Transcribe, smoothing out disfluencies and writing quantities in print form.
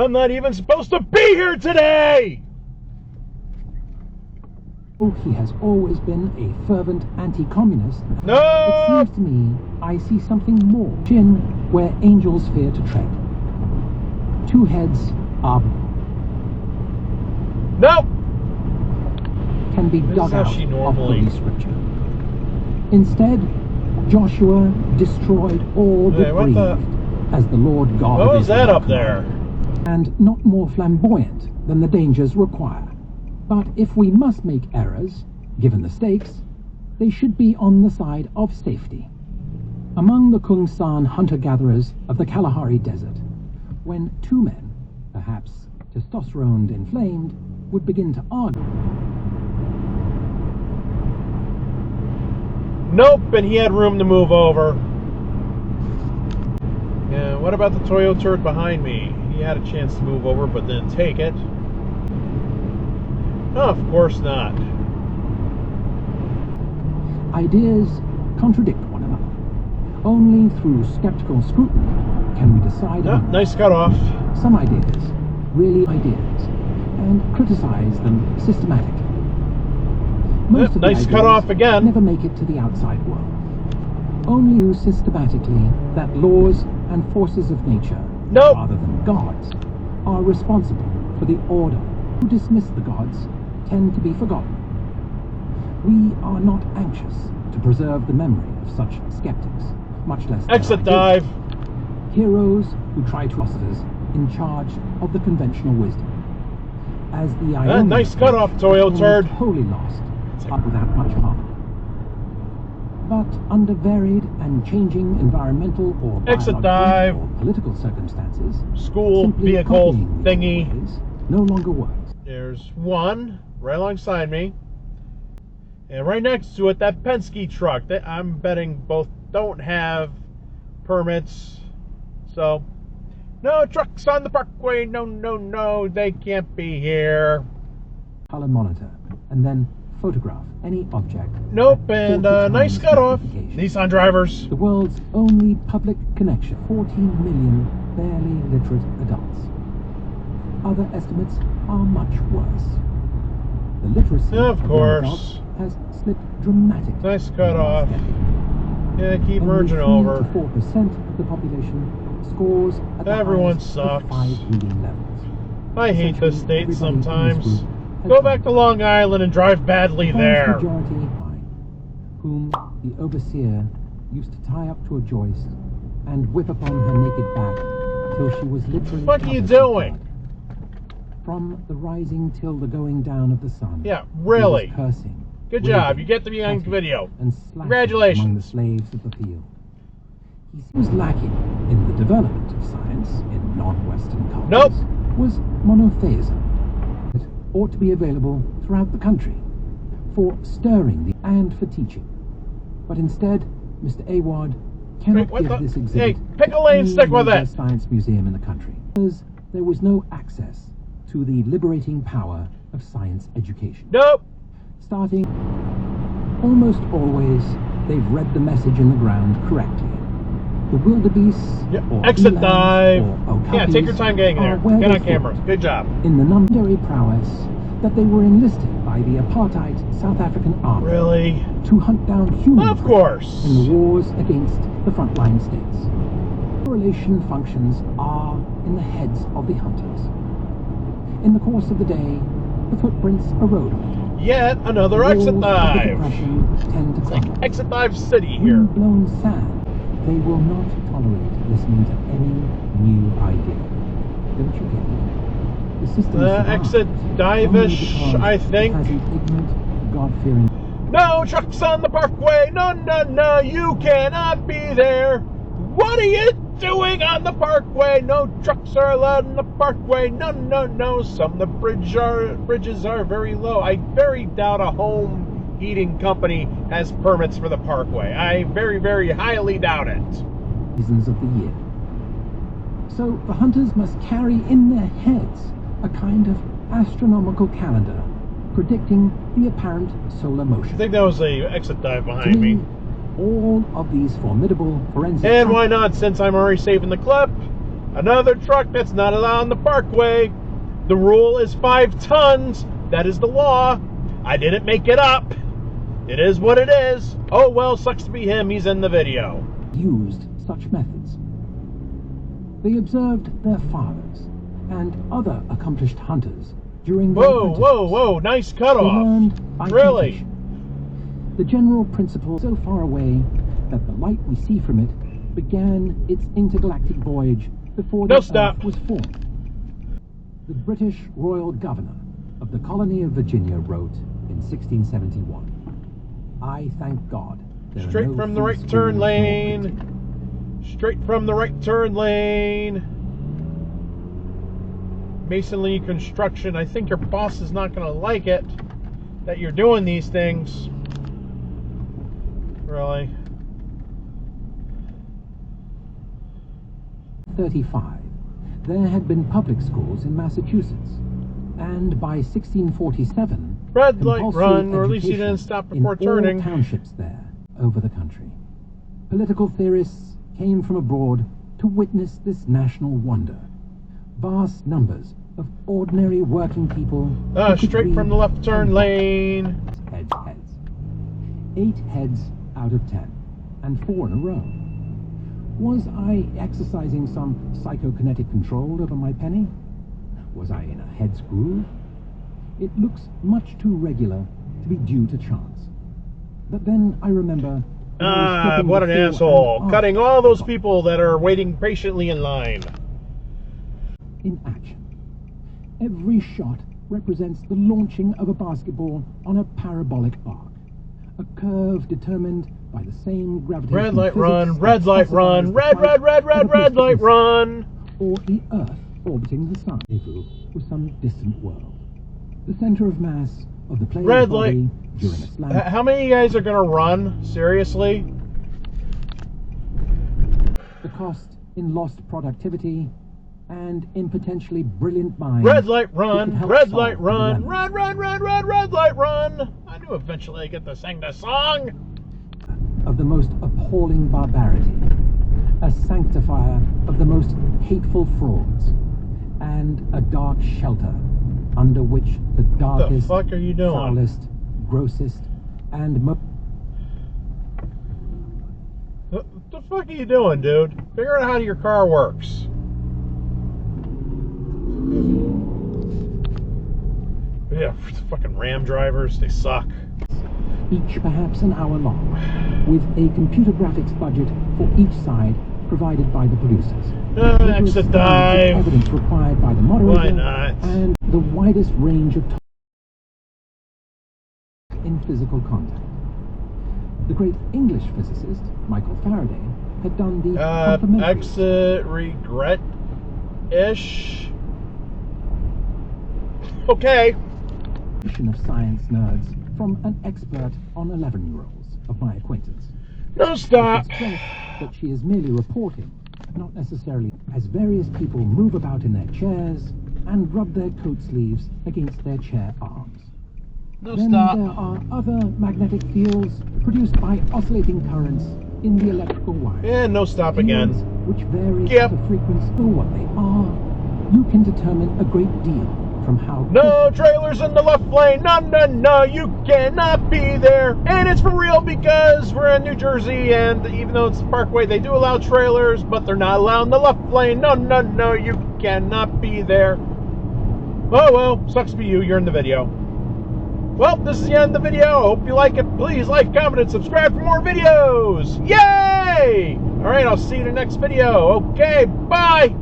I'm not even supposed to be here today! He has always been a fervent anti-communist. No! It seems to me I see something more. Chin, where angels fear to tread. Two heads are... No! can be This dug is how out she of normally... Holy Scripture. Instead, Joshua destroyed all that breathed as the Lord God what of was Israel that up there? and not more flamboyant than the dangers require. But if we must make errors, given the stakes, they should be on the side of safety. Among the Kungsan hunter-gatherers of the Kalahari Desert, when two men, perhaps testosterone inflamed, would begin to argue. Nope, and he had room to move over. Yeah, what about the Toyota turd behind me? He had a chance to move over, but didn't take it. Oh, of course not. Ideas contradict one another. Only through skeptical scrutiny can we decide on nice cutoff. some ideas, really ideas, and criticize them systematically. Most of the Nice ideas cutoff again. never make it to the outside world. Only use systematically that laws and forces of nature, Nope. rather than gods, are responsible for the order. Who dismiss the gods tend to be forgotten. We are not anxious to preserve the memory of such skeptics, much less their Exit ideas. dive. Heroes who try to philosophers in charge of the conventional wisdom. As the Ionian nice cutoff, Toyo turd. wholly lost, but without much harm. But under varied and changing environmental or Exit biological dive. or political circumstances, School simply vehicle copying these thingy. ways no longer works. There's one right alongside me. And right next to it, that Penske truck. I'm betting both don't have permits. So, no trucks on the parkway. No, no, no. They can't be here. Color monitor and then photograph any object. Nope, and 40 nice times cutoff. magnification. Nissan drivers. The world's only public connection. 14 million barely literate adults. Other estimates are much worse. The literacy Of young course. adults has slipped dramatically. Nice in the cutoff. last decade. Yeah, keep Only merging 3 over. to 4% of the population scores at the Everyone highest sucks. of 5 reading levels. I hate this Essentially, state everybody in this sometimes. group has Go gone back to Long Island and drive badly the there. vast majority, whom the overseer used to tie up to a joist and whip upon her naked back till she was literally. What are you covered with doing? blood. From the rising till the going down of the sun. Yeah, he really. was cursing. Good job. raving, You get to be on cutting, video. And slashing Congratulations. among the slaves of the field. He was lacking in the development of science in non-Western cultures. Nope. Was monotheism. It ought to be available throughout the country for stirring the and for teaching. But instead, Mr. Awad cannot Wait, give this exhibit Hey, pick a lane, any stick with major it. science museum in the country because there was no access to the liberating power of science education. Nope. Starting, almost always, they've read the message in the ground correctly. The wildebeests, Yep. or Exit elands, dive. or okapis Yeah, take your time getting there. are where Get they on camera. thought, Good job. in the non-military prowess that they were enlisted by the apartheid South African army Really? to hunt down humans Of course. in the wars against the frontline states. Correlation functions are in the heads of the hunters. In the course of the day, the footprints erode on it. Yet another The exit walls of the dive. depression tend to It's like crumble. exit dive city here. Wind-blown sand. They will not tolerate listening to any new idea. Don't you get it? The system survives Exit only dive-ish, because I it think. has an ignorant, God-fearing. No trucks on the parkway. No, no, no. You cannot be there. What are you doing on the parkway? No trucks are allowed in the parkway. No, no, no. Some of the bridges are very low. I very doubt a home heating company has permits for the parkway. I very, very highly doubt it. Seasons of the year. So the hunters must carry in their heads a kind of astronomical calendar predicting the apparent solar motion. I think that was a exit dive To behind me. all of these formidable forensic And why not, since I'm already saving the clip? Another truck that's not allowed on the parkway. The rule is 5 tons. That is the law. I didn't make it up. It is what it is. Oh well, sucks to be him. He's in the video. Used such methods. They observed their fathers and other accomplished hunters during their Whoa, whoa, whoa! Nice They cutoff. learned by Really? temptation. The general principle so far away that the light we see from it began its intergalactic voyage before the Earth was formed. The British Royal Governor of the colony of Virginia wrote in 1671, "I thank God there Straight are no from the free right turn schools nor printing." lane. Straight from the right turn lane. Masonry construction. I think your boss is not going to like it that you're doing these things. Really? 35, there had been public schools in Massachusetts, and by 1647, Red light compulsory run, or at least you education didn't stop before in turning. all townships there over the country. Political theorists came from abroad to witness this national wonder. Vast numbers of ordinary working people. who could Straight read from the left turn and lane. Heads. 8 heads out of 10, and 4 in a row. Was I exercising some psychokinetic control over my penny? Was I in a head's groove? It looks much too regular to be due to chance. But then I remember... What an asshole. Cutting all those people that are waiting patiently in line. In action. Every shot represents the launching of a basketball on a parabolic arc. A curve determined by the same gravitational Red light physics run, that red light classifies run, the red, flight red, red, of red, a red light distant run. or the Earth orbiting the Sun. Sayreville was some distant world. The center of mass of the player's Red body light. during a slant. How many of you guys are going to run? Seriously? The cost in lost productivity and in potentially brilliant minds. Red light who could run, help red solve light the run, dilemmas. red light run. I knew eventually I'd get to sing the song. Of the most appalling barbarity, a sanctifier of the most hateful frauds, and a dark shelter under which the darkest, fuck are you doing? foulest, grossest, and most... What the fuck are you doing, dude? Figure out how your car works. Yeah, fucking Ram drivers, they suck. each perhaps an hour long, with a computer graphics budget for each side provided by the producers. Exit dive. Evidence required by the moderator. Why not? And the widest range of in physical contact. The great English physicist, Michael Faraday, had done the complementary exit regret-ish. Okay. of science nerds from an expert on 11-year-olds of my acquaintance. No, stop. It's stressed that she is merely reporting, not necessarily, as various people move about in their chairs and rub their coat sleeves against their chair arms. No, Then stop. there are other magnetic fields produced by oscillating currents in the electrical wire. And no stop again. Fields which vary Yep. at a frequency of what they are. You can determine a great deal from how... No trailers in the left lane. No, no, no. You cannot be there. And it's for real because we're in New Jersey, and even though it's the Parkway, they do allow trailers, but they're not allowed in the left lane. No, no, no. You cannot be there. Oh, well. Sucks for you. You're in the video. Well, this is the end of the video. Hope you like it. Please like, comment, and subscribe for more videos. Yay! All right, I'll see you in the next video. Okay, bye.